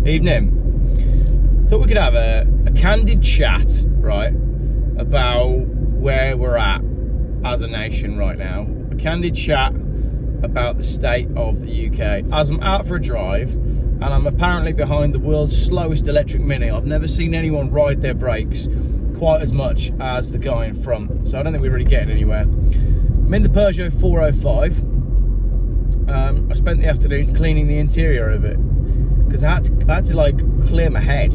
Evening. Thought we could have a candid chat, right, about where we're at as a nation right now. A candid chat about the state of the UK. As I'm out for a drive, and I'm apparently behind the world's slowest electric Mini. I've never seen anyone ride their brakes quite as much as the guy in front, so I don't think we're really getting anywhere. I'm in the Peugeot 405. I spent the afternoon cleaning the interior of it because I had to like clear my head.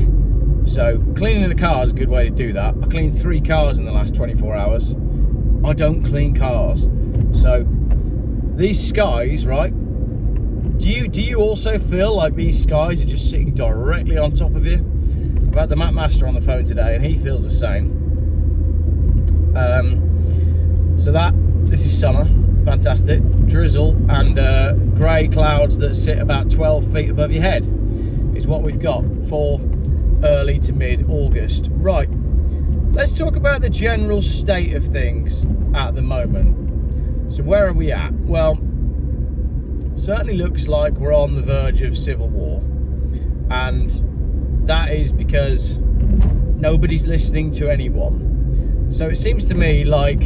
So cleaning the car is a good way to do that. I cleaned 3 cars in the last 24 hours. I don't clean cars. So these skies, right? Do you also feel like these skies are just sitting directly on top of you? I've had the map master on the phone today and he feels the same. This is summer, fantastic. Drizzle and grey clouds that sit about 12 feet above your head is what we've got for early to mid-August. Right, let's talk about the general state of things at the moment. So where are we at? Well, certainly looks like we're on the verge of civil war, and that is because nobody's listening to anyone. So it seems to me like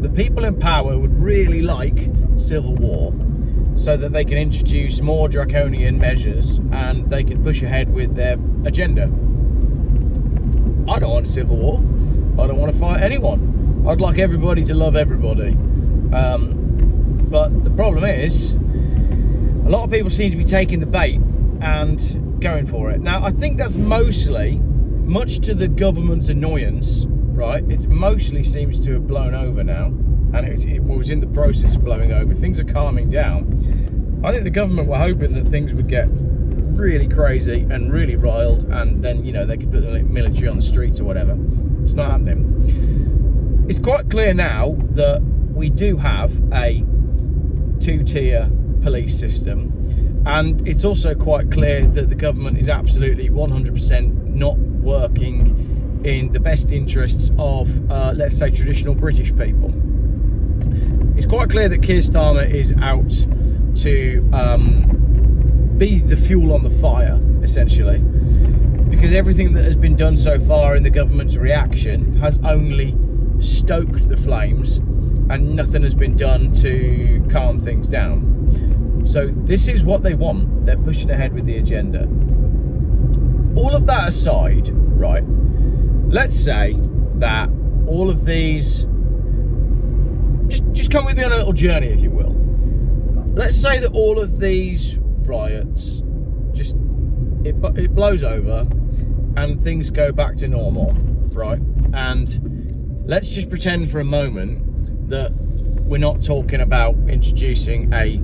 the people in power would really like civil war so that they can introduce more draconian measures and they can push ahead with their agenda. I don't want civil war. I don't want to fight anyone. I'd like everybody to love everybody. But the problem is, a lot of people seem to be taking the bait and going for it. Now, I think that's mostly, much to the government's annoyance, right? It mostly seems to have blown over now, and it was in the process of blowing over. Things are calming down. I think the government were hoping that things would get really crazy and really riled, and then, you know, they could put the military on the streets or whatever. It's not happening. It's quite clear now that we do have a 2-tier police system, and it's also quite clear that the government is absolutely 100% not working in the best interests of let's say traditional British people. It's quite clear that Keir Starmer is out to be the fuel on the fire, essentially, because everything that has been done so far in the government's reaction has only stoked the flames and nothing has been done to calm things down. So this is what they want. They're pushing ahead with the agenda. All of that aside, right, let's say that all of these, just come with me on a little journey, if you will. Let's say that all of these riots, it blows over and things go back to normal, right? And let's just pretend for a moment that we're not talking about introducing a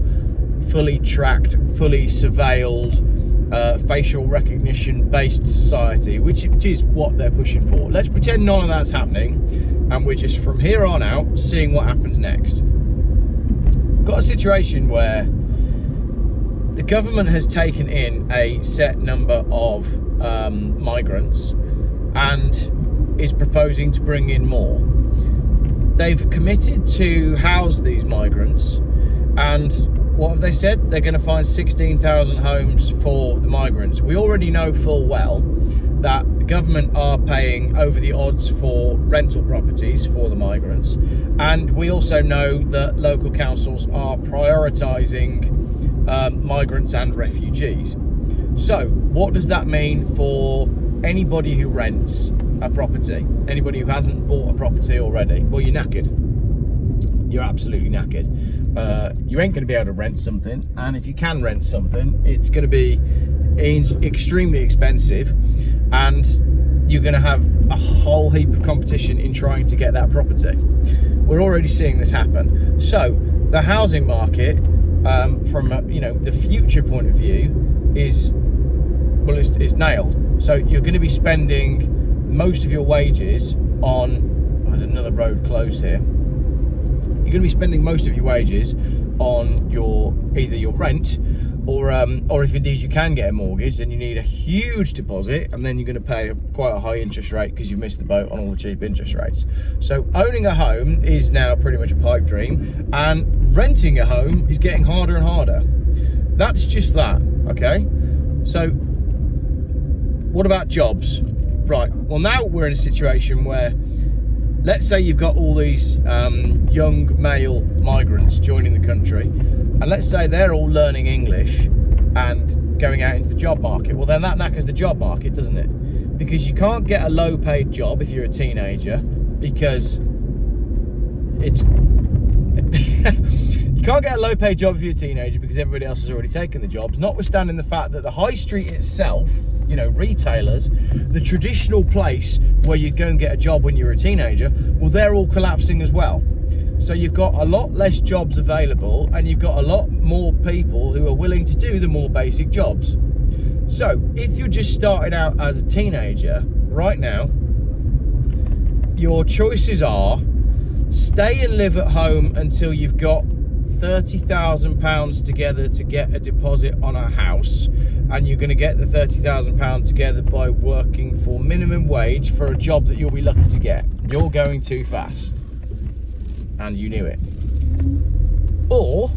fully tracked, fully surveilled, facial recognition based society, which is what they're pushing for. Let's pretend none of that's happening and we're just from here on out seeing what happens next. We've got a situation where the government has taken in a set number of migrants and is proposing to bring in more. They've committed to house these migrants, and what have they said? They're going to find 16,000 homes for the migrants. We already know full well that the government are paying over the odds for rental properties for the migrants, and we also know that local councils are prioritising migrants and refugees. So what does that mean for anybody who rents a property? Anybody who hasn't bought a property already? Well, you're knackered. You're absolutely knackered. You ain't going to be able to rent something, and if you can rent something, it's going to be extremely expensive, and you're going to have a whole heap of competition in trying to get that property. We're already seeing this happen. So the housing market, from the future point of view, is nailed. So you're going to be spending most of your wages on, there's another road closed here. You're going to be spending most of your wages on either your rent or if indeed you can get a mortgage, then you need a huge deposit, and then you're going to pay quite a high interest rate because you've missed the boat on all the cheap interest rates. So owning a home is now pretty much a pipe dream, and renting a home is getting harder and harder. That's just that, okay? So what about jobs? Right, well now we're in a situation where, let's say you've got all these young male migrants joining the country, and let's say they're all learning English and going out into the job market. Well, then that knackers the job market, doesn't it? Because you can't get a low paid job if you're a teenager, because it's you can't get a low paid job if you're a teenager because everybody else has already taken the jobs, notwithstanding the fact that the high street itself, you know, retailers, the traditional place where you go and get a job when you're a teenager, well, they're all collapsing as well. So you've got a lot less jobs available, and you've got a lot more people who are willing to do the more basic jobs. So if you're just starting out as a teenager right now, your choices are stay and live at home until you've got £30,000 together to get a deposit on a house, and you're going to get the £30,000 together by working for minimum wage for a job that you'll be lucky to get. You're going too fast, and you knew it. Or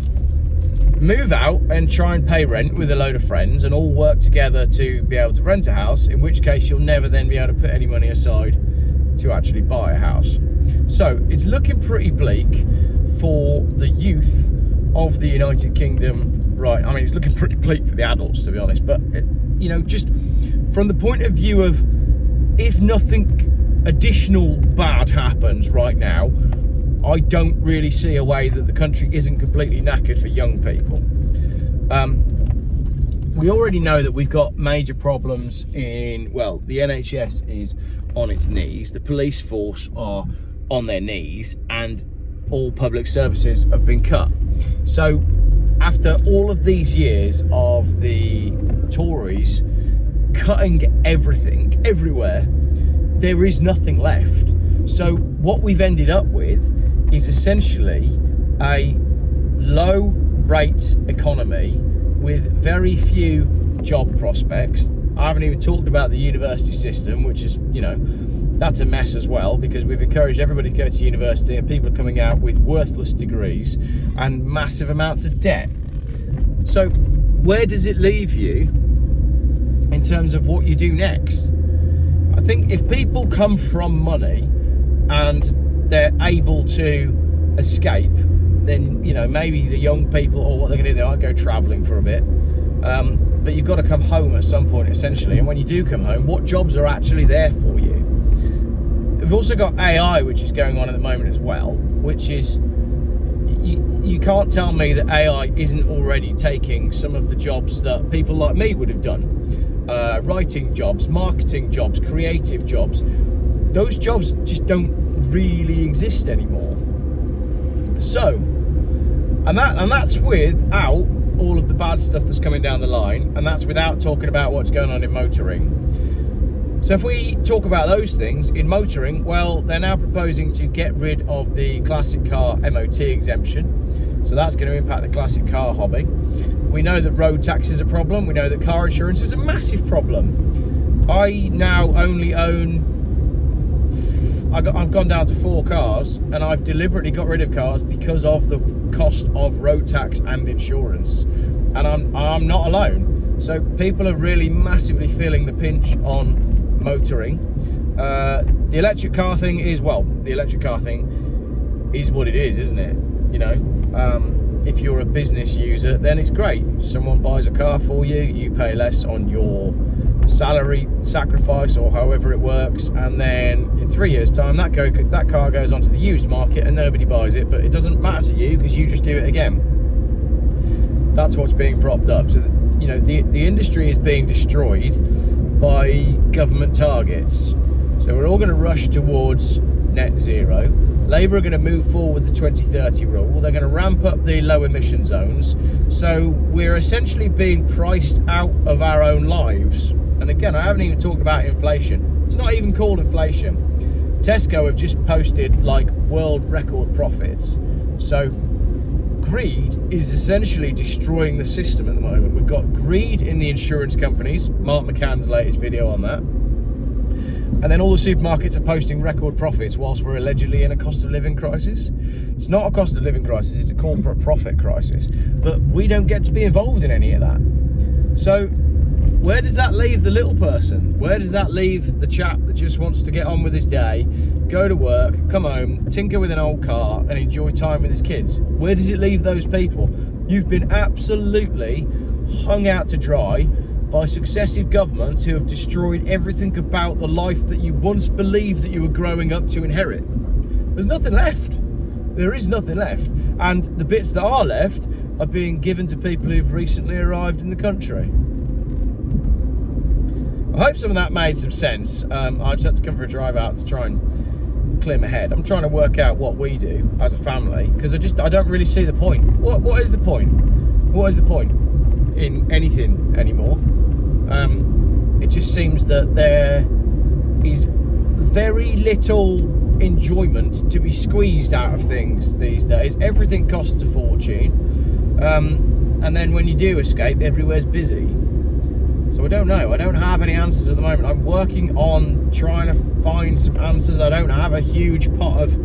move out and try and pay rent with a load of friends and all work together to be able to rent a house, in which case you'll never then be able to put any money aside to actually buy a house. So it's looking pretty bleak for the youth of the United Kingdom, right? I mean, it's looking pretty bleak for the adults, to be honest, but you know, just from the point of view of, if nothing additional bad happens right now, I don't really see a way that the country isn't completely knackered for young people. We already know that we've got major problems in, well, the NHS is on its knees, the police force are on their knees, and all public services have been cut. So after all of these years of the Tories cutting everything everywhere, there is nothing left. So what we've ended up with is essentially a low rate economy with very few job prospects. I haven't even talked about the university system, which is, you know, that's a mess as well, because we've encouraged everybody to go to university and people are coming out with worthless degrees and massive amounts of debt. So where does it leave you in terms of what you do next? I think if people come from money and they're able to escape, then, you know, maybe the young people, or what they're going to do, they might go travelling for a bit. But you've got to come home at some point, essentially. And when you do come home, what jobs are actually there for you? We've also got AI, which is going on at the moment as well, which is, you can't tell me that AI isn't already taking some of the jobs that people like me would have done. Writing jobs, marketing jobs, creative jobs. Those jobs just don't really exist anymore. So, and that's without all of the bad stuff that's coming down the line, and that's without talking about what's going on in motoring. So if we talk about those things in motoring, well, they're now proposing to get rid of the classic car MOT exemption. So that's going to impact the classic car hobby. We know that road tax is a problem. We know that car insurance is a massive problem. I now only own, I've gone down to 4 cars, and I've deliberately got rid of cars because of the cost of road tax and insurance. And I'm not alone. So people are really massively feeling the pinch on motoring. The electric car thing is, well, the electric car thing is what it is, isn't it? You know, if you're a business user, then it's great. Someone buys a car for you, you pay less on your salary sacrifice or however it works, and then in 3 years time that car goes onto the used market and nobody buys it, but it doesn't matter to you because you just do it again. That's what's being propped up. So you know, the industry is being destroyed by government targets. So we're all going to rush towards net zero. Labour are going to move forward the 2030 rule. They're going to ramp up the low emission zones. So we're essentially being priced out of our own lives. And again, I haven't even talked about inflation. It's not even called inflation. Tesco have just posted like world record profits. So greed is essentially destroying the system at the moment. We've got greed in the insurance companies. Mark McCann's latest video on that. And then all the supermarkets are posting record profits whilst we're allegedly in a cost of living crisis. It's not a cost of living crisis, it's a corporate profit crisis. But we don't get to be involved in any of that. So where does that leave the little person? Where does that leave the chap that just wants to get on with his day, go to work, come home, tinker with an old car and enjoy time with his kids? Where does it leave those people? You've been absolutely hung out to dry by successive governments who have destroyed everything about the life that you once believed that you were growing up to inherit. There's nothing left. There is nothing left. And the bits that are left are being given to people who've recently arrived in the country. I hope some of that made some sense. I just had to come for a drive out to try and clear my head. I'm trying to work out what we do as a family, because I don't really see the point. What is the point? What is the point in anything anymore? It just seems that there is very little enjoyment to be squeezed out of things these days. Everything costs a fortune, and then when you do escape, everywhere's busy. So I don't know. I don't have any answers at the moment. I'm working on trying to find some answers. I don't have a huge pot of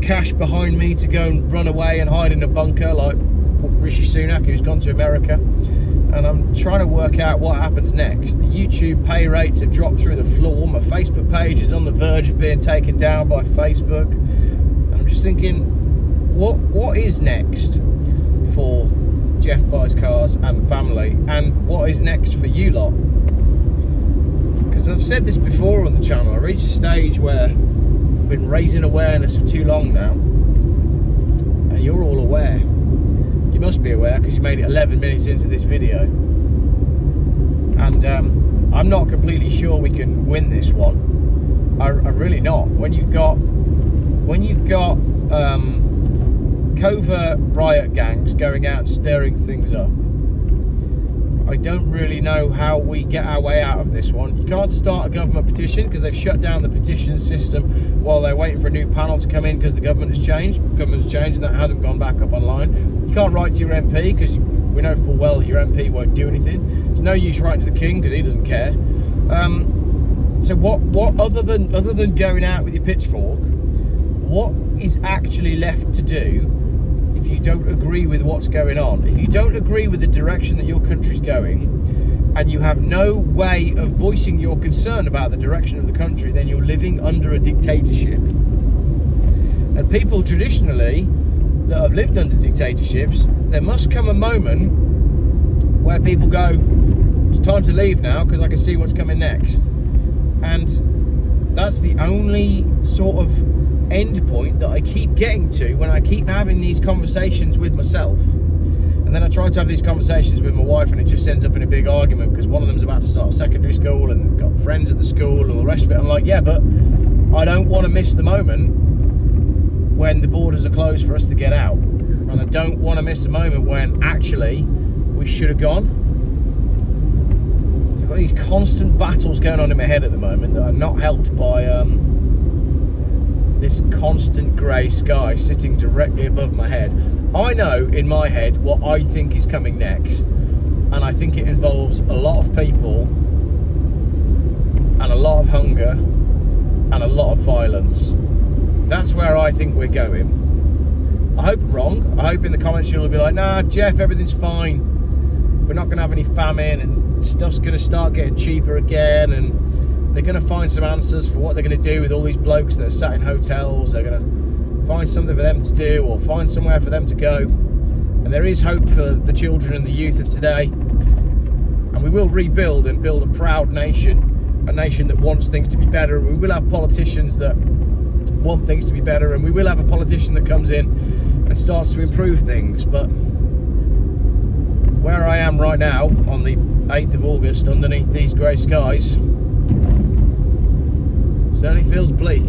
cash behind me to go and run away and hide in a bunker like Rishi Sunak, who's gone to America. And I'm trying to work out what happens next. The YouTube pay rates have dropped through the floor. My Facebook page is on the verge of being taken down by Facebook. And I'm just thinking, what is next for Jeff Buys Cars and family, and what is next for you lot? Because I've said this before on the channel, I reached a stage where I've been raising awareness for too long now, and you're all aware. You must be aware because you made it 11 minutes into this video, and I'm not completely sure we can win this one. I'm really not. When you've got covert riot gangs going out and stirring things up, I don't really know how we get our way out of this one. You can't start a government petition because they've shut down the petition system while they're waiting for a new panel to come in because the government has changed. The government's changed and that hasn't gone back up online. You can't write to your MP because we know full well that your MP won't do anything. There's no use writing to the King because he doesn't care. So what other than going out with your pitchfork, what is actually left to do if you don't agree with what's going on? If you don't agree with the direction that your country's going, and you have no way of voicing your concern about the direction of the country, then you're living under a dictatorship. And people traditionally that have lived under dictatorships, there must come a moment where people go, it's time to leave now because I can see what's coming next. And that's the only sort of end point that I keep getting to when I keep having these conversations with myself. And then I try to have these conversations with my wife and it just ends up in a big argument because one of them's about to start secondary school and they've got friends at the school and all the rest of it. I'm like, yeah, but I don't want to miss the moment when the borders are closed for us to get out. And I don't want to miss the moment when actually we should have gone. So I've got these constant battles going on in my head at the moment that are not helped by this constant grey sky sitting directly above my head. I know in my head what I think is coming next, and I think it involves a lot of people and a lot of hunger and a lot of violence. That's where I think we're going. I hope I'm wrong. I hope in the comments you'll be like, nah, Jeff, everything's fine. We're not going to have any famine and stuff's going to start getting cheaper again, and they're going to find some answers for what they're going to do with all these blokes that are sat in hotels. They're going to find something for them to do or find somewhere for them to go. And there is hope for the children and the youth of today. And we will rebuild and build a proud nation, a nation that wants things to be better. And we will have politicians that want things to be better. And we will have a politician that comes in and starts to improve things. But where I am right now, on the 8th of August, underneath these grey skies, certainly feels bleak.